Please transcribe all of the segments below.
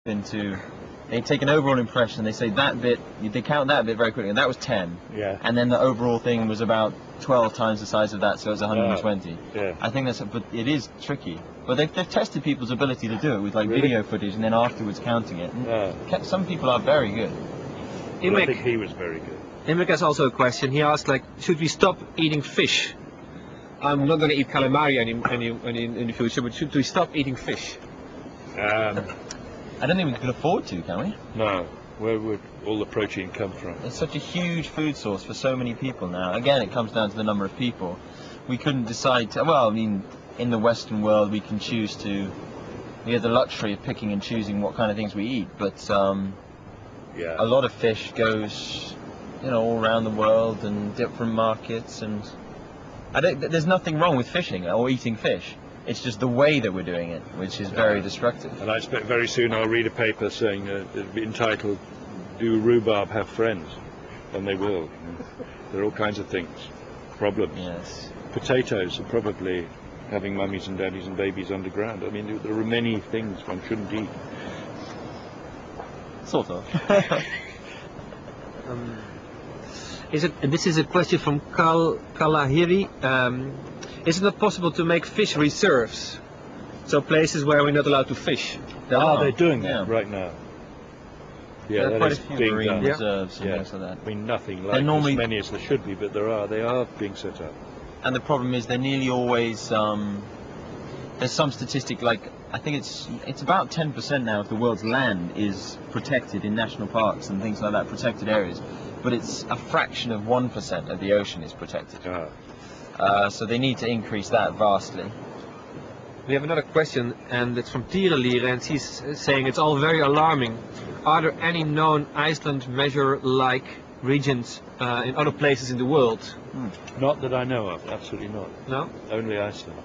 into, they take an overall impression, they say that bit, they count that bit very quickly, and that was 10. Yeah. And then the overall thing was about 12 times the size of that, so it was 120. Yeah. I think that's, but it is tricky. But they've tested people's ability to do it with like video footage and then afterwards counting it. And some people are very good. Well, I think he was very good. Imric has also a question. He asked, like, should we stop eating fish? I'm not going to eat calamari any in the future, but should we stop eating fish? I don't think we can afford to, can we? No. Where would all the protein come from? It's such a huge food source for so many people now. Again, it comes down to the number of people. We couldn't decide to, well, I mean, in the Western world we can choose to, we have the luxury of picking and choosing what kind of things we eat, but a lot of fish goes, you know, all around the world and different markets, and there's nothing wrong with fishing or eating fish. It's just the way that we're doing it, which is very destructive. And I expect very soon I'll read a paper saying entitled, "Do rhubarb have friends?" And they will. There are all kinds of things, problems. Yes. Potatoes are probably having mummies and daddies and babies underground. I mean, there are many things one shouldn't eat. Sort of. This is a question from Kalahiri. Is it not possible to make fish reserves? So places where we're not allowed to fish? They're doing that right now. Yeah, there are that quite is a few being marine done. reserves and things like that. I mean, nothing like normally, as many as there should be, but they are being set up. And the problem is they're nearly always, there's some statistic, like, I think it's about 10% now of the world's land is protected in national parks and things like that, protected areas. But it's a fraction of 1% of the ocean is protected. So they need to increase that vastly. We have another question, and it's from Tierelier, and he's saying it's all very alarming. Are there any known Iceland measure-like regions in other places in the world? Not that I know of, absolutely not. No? Only Iceland.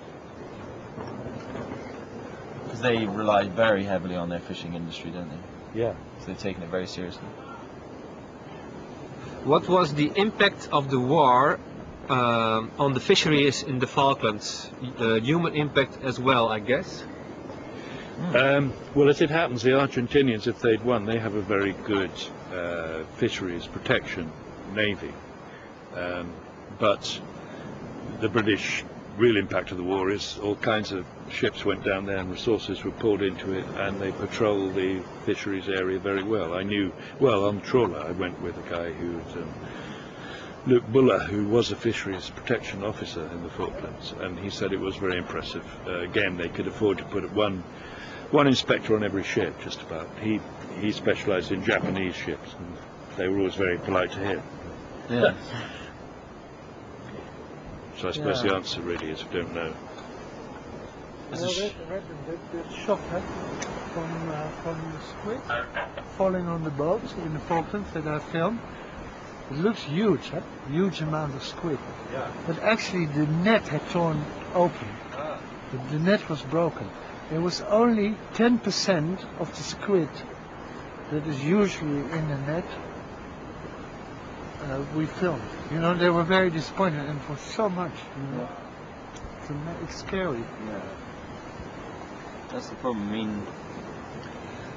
Because they rely very heavily on their fishing industry, don't they? Yeah. So they've taken it very seriously. What was the impact of the war on the fisheries in the Falklands? Human impact as well, I guess? Well, as it happens, the Argentinians, if they'd won, they have a very good fisheries protection navy. But the British real impact of the war is all kinds of ships went down there and resources were poured into it, and they patrol the fisheries area very well. I knew, well, on trawler I went with a guy who was Luke Buller, who was a fisheries protection officer in the Falklands, and he said it was very impressive. Again, they could afford to put one inspector on every ship, just about. He specialised in Japanese ships, and they were always very polite to him. Yeah. So I suppose the answer really is we don't know. The shot from the squid falling on the boat in the Falklands that I filmed. It looks huge, huge amount of squid. Yeah. But actually the net had torn open. The net was broken. There was only 10% of the squid that is usually in the net we filmed. You know, they were very disappointed, and for so much, you know. It's scary. Yeah. That's the problem. I mean,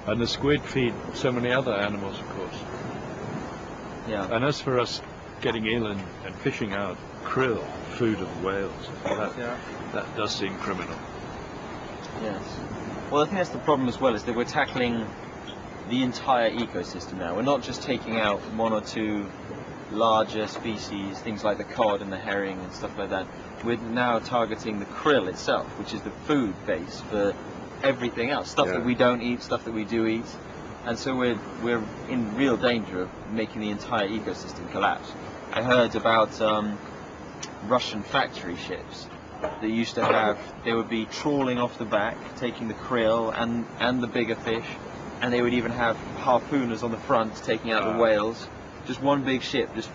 and the squid feed so many other animals, of course. Yeah. And as for us getting ill and fishing out krill, food of whales, that does seem criminal. Yes. Well, I think that's the problem as well, is that we're tackling the entire ecosystem now. We're not just taking out one or two larger species, things like the cod and the herring and stuff like that. We're now targeting the krill itself, which is the food base for everything else, stuff that we don't eat, stuff that we do eat, and so we're in real danger of making the entire ecosystem collapse. I heard about Russian factory ships that used to have, they would be trawling off the back, taking the krill and the bigger fish, and they would even have harpooners on the front taking out the whales. Just one big ship, just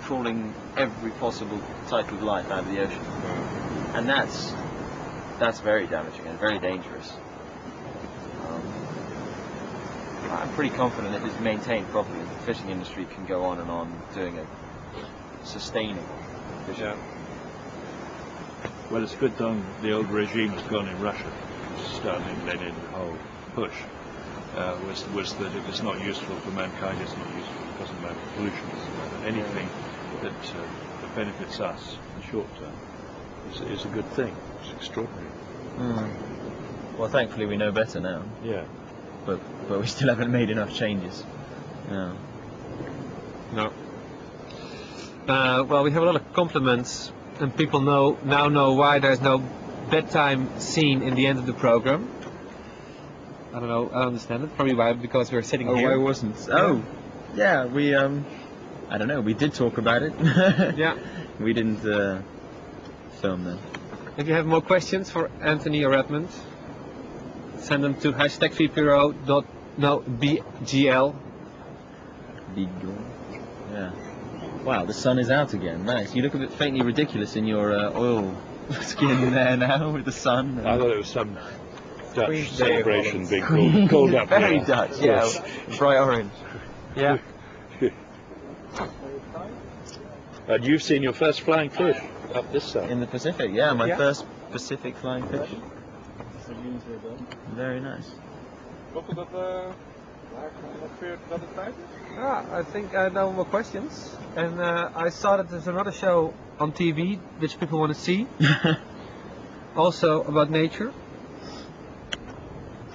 trawling every possible type of life out of the ocean, and that's very damaging and very dangerous. I'm pretty confident if it's maintained properly, the fishing industry can go on and on doing a sustainable fishing. Yeah. Well, it's a good thing the old regime has gone in Russia. Stalin, Lenin, the whole push was that if it's not useful for mankind, it's not useful. It doesn't matter pollution, doesn't matter anything that benefits us in the short term is a good thing. It's extraordinary. Well, thankfully we know better now. Yeah. But we still haven't made enough changes. No. No. Well, we have a lot of compliments, and people now know why there's no bedtime scene in the end of the program. I don't know. I don't understand it. Probably why, because we're sitting here. Oh, why wasn't? Oh, yeah. We I don't know. We did talk about it. Yeah. We didn't film them. If you have more questions for Anthony or Edmund, send them to #VPRO. BGL. Beagle. Yeah. Wow, the sun is out again. Nice. You look a bit faintly ridiculous in your oil skin there now with the sun. I thought it was some Dutch Day of celebration being Hollands. called up. Very here. Dutch, yeah. Yes. Bright orange. Yeah. And you've seen your first flying fish up this side. In the Pacific, yeah. My Yeah. first Pacific flying fish. Very nice. I think I have no more questions. And I saw that there's another show on TV which people want to see. Also about nature.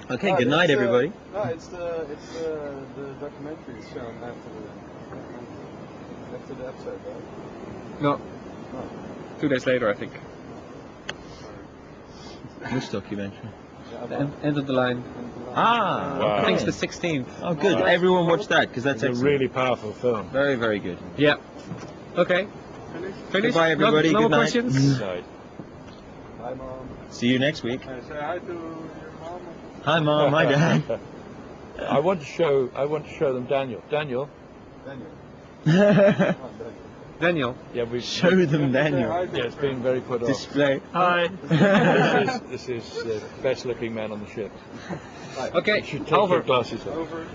Okay, good night, everybody. No, it's the documentary shown after the episode, right? No. 2 days later, I think. Which documentary? End of the line. Ah, Wow. I think it's the 16th. Oh, good. Wow. Everyone watch that because that's It's a excellent. really powerful film. Very, very good. Yeah. Okay. Finished? Goodbye, everybody. No Good more night. questions? Side. Hi, Mom. See you next week. Say hi to your mom. Hi, Mom. Hi, Dad. I want to show them Daniel. Daniel. Daniel. Daniel. Yeah, we Show them Daniel. Yeah, it's being very put off. Display. Hi. This is the best looking man on the ship. Okay. You should take Over. your glasses off. Over.